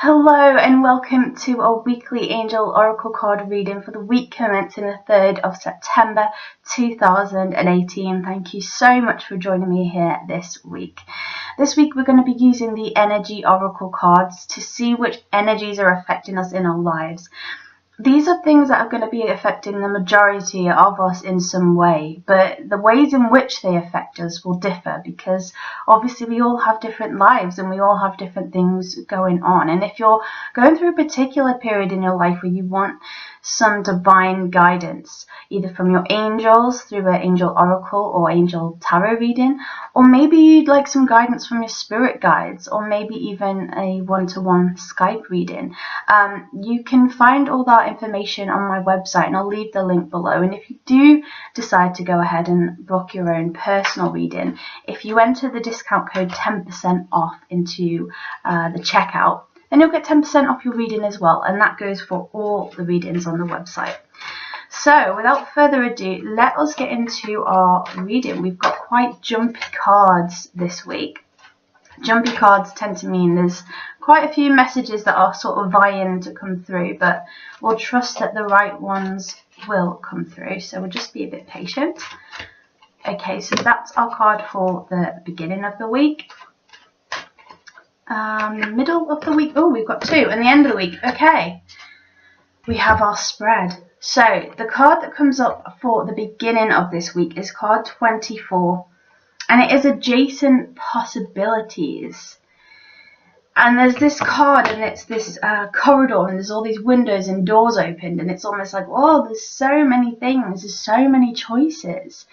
Hello and welcome to our weekly Angel Oracle card reading for the week commencing the 3rd of September 2018. Thank you so much for joining me here this week. This week we're going to be using the Energy Oracle cards to see which energies are affecting us in our lives. These are things that are going to be affecting the majority of us in some way, but the ways in which they affect us will differ because obviously we all have different lives and we all have different things going on. And if you're going through a particular period in your life where you want some divine guidance, either from your angels through an angel oracle or angel tarot reading, or maybe you'd like some guidance from your spirit guides, or maybe even a one-to-one Skype reading, you can find all that information on my website, and I'll leave the link below. And if you do decide to go ahead and book your own personal reading, if you enter the discount code 10% off into the checkout, then you'll get 10% off your reading as well, and that goes for all the readings on the website. So without further ado, let us get into our reading. We've got quite jumpy cards this week. Jumpy cards tend to mean there's quite a few messages that are sort of vying to come through, but we'll trust that the right ones will come through. So we'll just be a bit patient. Okay, so that's our card for the beginning of the week. Middle of the week, oh, we've got two, and the end of the week. Okay, we have our spread. So the card that comes up for the beginning of this week is card 24, and it is adjacent possibilities. And there's this card, and it's this corridor, and there's all these windows and doors opened, and it's almost like, whoa, there's so many things, there's so many choices.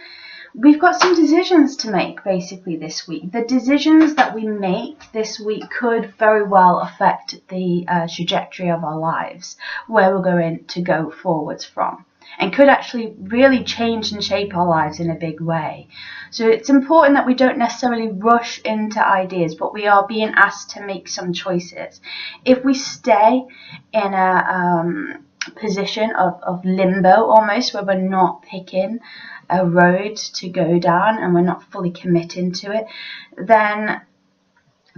We've got some decisions to make basically this week. The decisions that we make this week could very well affect the trajectory of our lives, where we're going to go forwards from, and could actually really change and shape our lives in a big way. So it's important that we don't necessarily rush into ideas, but we are being asked to make some choices. If we stay in a position of limbo almost, where we're not picking a road to go down and we're not fully committing to it, then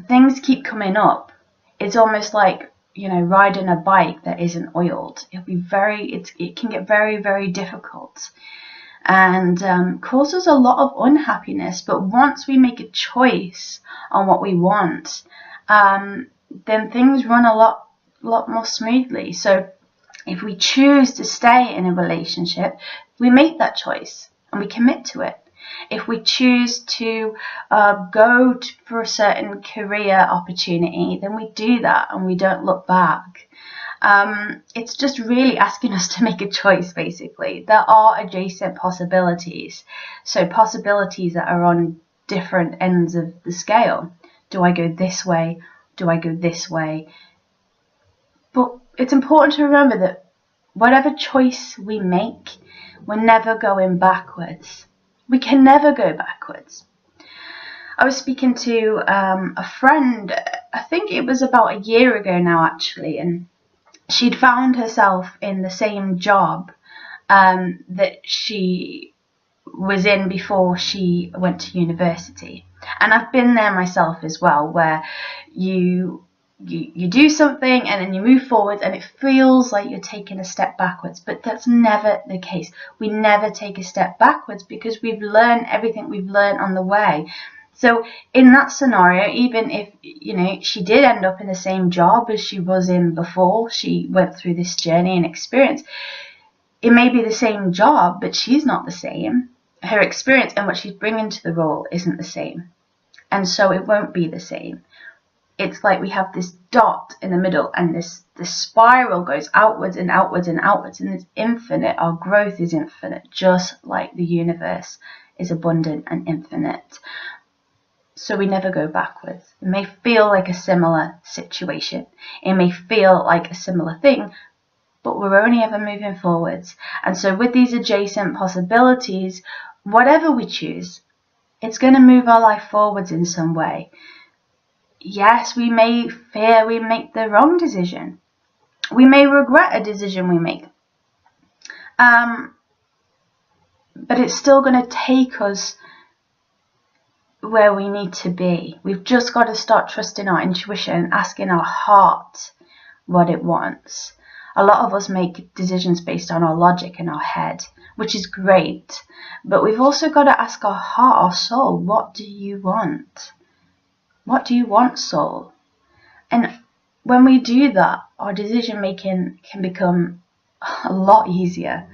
things keep coming up. It's almost like, you know, riding a bike that isn't oiled. It can get very, very difficult and causes a lot of unhappiness. But once we make a choice on what we want, then things run a lot more smoothly. So if we choose to stay in a relationship, we make that choice and we commit to it. If we choose to go for a certain career opportunity, then we do that and we don't look back. It's just really asking us to make a choice, basically. There are adjacent possibilities. So possibilities that are on different ends of the scale. Do I go this way? Do I go this way? But it's important to remember that whatever choice we make, we're never going backwards. We can never go backwards. I was speaking to a friend, I think it was about a year ago now actually, and she'd found herself in the same job that she was in before she went to university. And I've been there myself as well, where you do something and then you move forward and it feels like you're taking a step backwards, but that's never the case. We never take a step backwards because we've learned everything we've learned on the way. So in that scenario, even if, you know, she did end up in the same job as she was in before she went through this journey and experience, it may be the same job, but she's not the same. Her experience and what she's bringing to the role isn't the same. And so it won't be the same. It's like we have this dot in the middle, and the spiral goes outwards and outwards and outwards, and it's infinite. Our growth is infinite, just like the universe is abundant and infinite. So we never go backwards. It may feel like a similar situation. It may feel like a similar thing, but we're only ever moving forwards. And so with these adjacent possibilities, whatever we choose, it's going to move our life forwards in some way. Yes, we may fear we make the wrong decision. We may regret a decision we make. But it's still going to take us where we need to be. We've just got to start trusting our intuition, asking our heart what it wants. A lot of us make decisions based on our logic in our head, which is great, but we've also got to ask our heart, our soul, what do you want? What do you want, soul? And when we do that, our decision making can become a lot easier.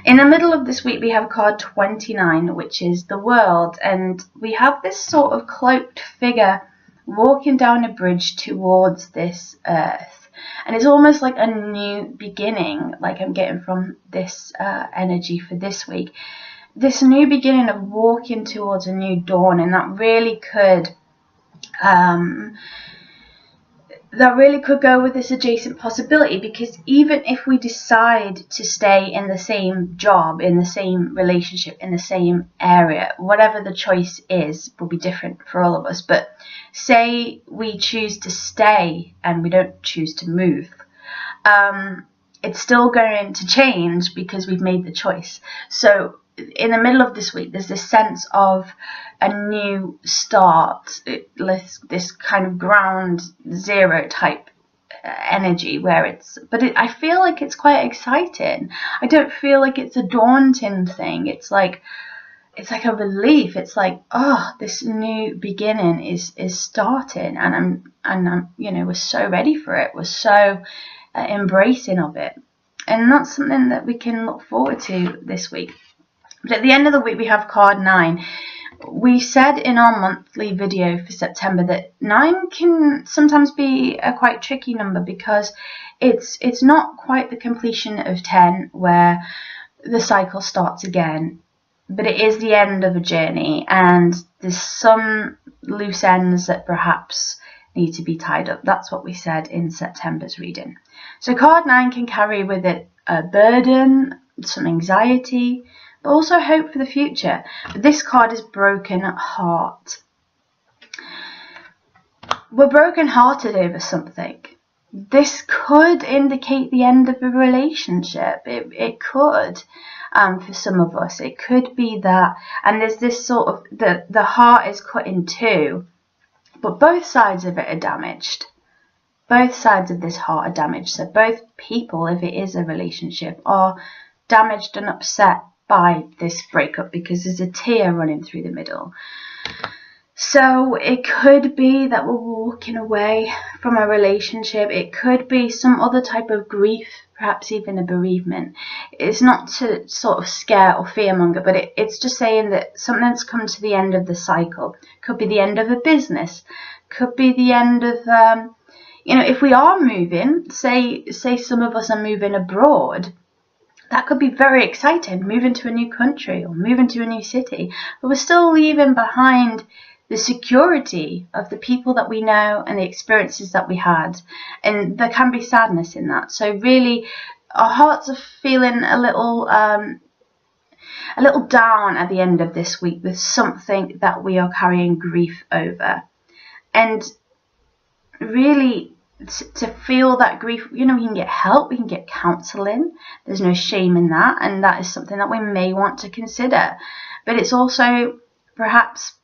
In the middle of this week, we have card 29, which is the world, and we have this sort of cloaked figure walking down a bridge towards this earth. And it's almost like a new beginning, like I'm getting from this energy for this week. This new beginning of walking towards a new dawn, and that really could go with this adjacent possibility, because even if we decide to stay in the same job, in the same relationship, in the same area, whatever the choice is will be different for all of us. But say we choose to stay and we don't choose to move, it's still going to change because we've made the choice. So in the middle of this week, there's this sense of a new start, this kind of ground zero type energy where I feel like it's quite exciting. I don't feel like it's a daunting thing. It's like a relief. It's like, oh, this new beginning is starting, and I'm we're so ready for it. We're so embracing of it, and that's something that we can look forward to this week. But at the end of the week, we have card 9. We said in our monthly video for September that 9 can sometimes be a quite tricky number, because it's not quite the completion of 10 where the cycle starts again, but it is the end of a journey, and there's some loose ends that perhaps need to be tied up. That's what we said in September's reading. So card 9 can carry with it a burden, some anxiety, but also hope for the future. But this card is broken heart. We're broken-hearted over something. This could indicate the end of a relationship. It could, for some of us. It could be that. And there's this sort of, the heart is cut in two, but both sides of it are damaged. Both sides of this heart are damaged. So both people, if it is a relationship, are damaged and upset by this breakup, because there's a tear running through the middle. So it could be that we're walking away from a relationship. It could be some other type of grief, perhaps even a bereavement. It's not to sort of scare or fearmonger, but it's just saying that something's come to the end of the cycle. Could be the end of a business. Could be the end of, if we are moving, say some of us are moving abroad, that could be very exciting, moving to a new country or moving to a new city, but we're still leaving behind the security of the people that we know and the experiences that we had, and there can be sadness in that. So really, our hearts are feeling a little down at the end of this week with something that we are carrying grief over, and really, to feel that grief, we can get help, we can get counselling. There's no shame in that, and that is something that we may want to consider. But it's also perhaps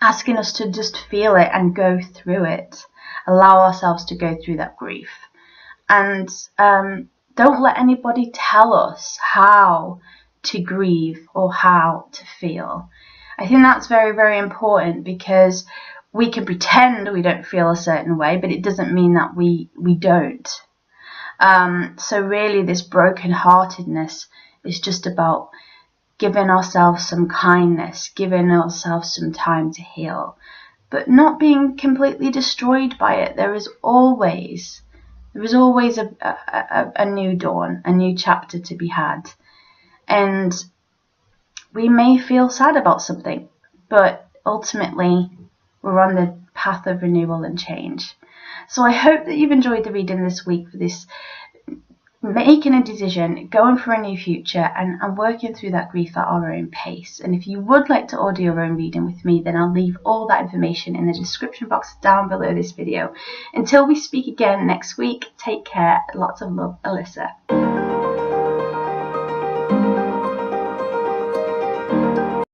asking us to just feel it and go through it. Allow ourselves to go through that grief. And don't let anybody tell us how to grieve or how to feel. I think that's very, very important, because we can pretend we don't feel a certain way, but it doesn't mean that we don't. So really, this brokenheartedness is just about giving ourselves some kindness, giving ourselves some time to heal, but not being completely destroyed by it. There is always a new dawn, a new chapter to be had. And we may feel sad about something, but ultimately, we're on the path of renewal and change. So I hope that you've enjoyed the reading this week for this making a decision, going for a new future, and working through that grief at our own pace. And if you would like to order your own reading with me, then I'll leave all that information in the description box down below this video. Until we speak again next week, take care. Lots of love, Alyssa.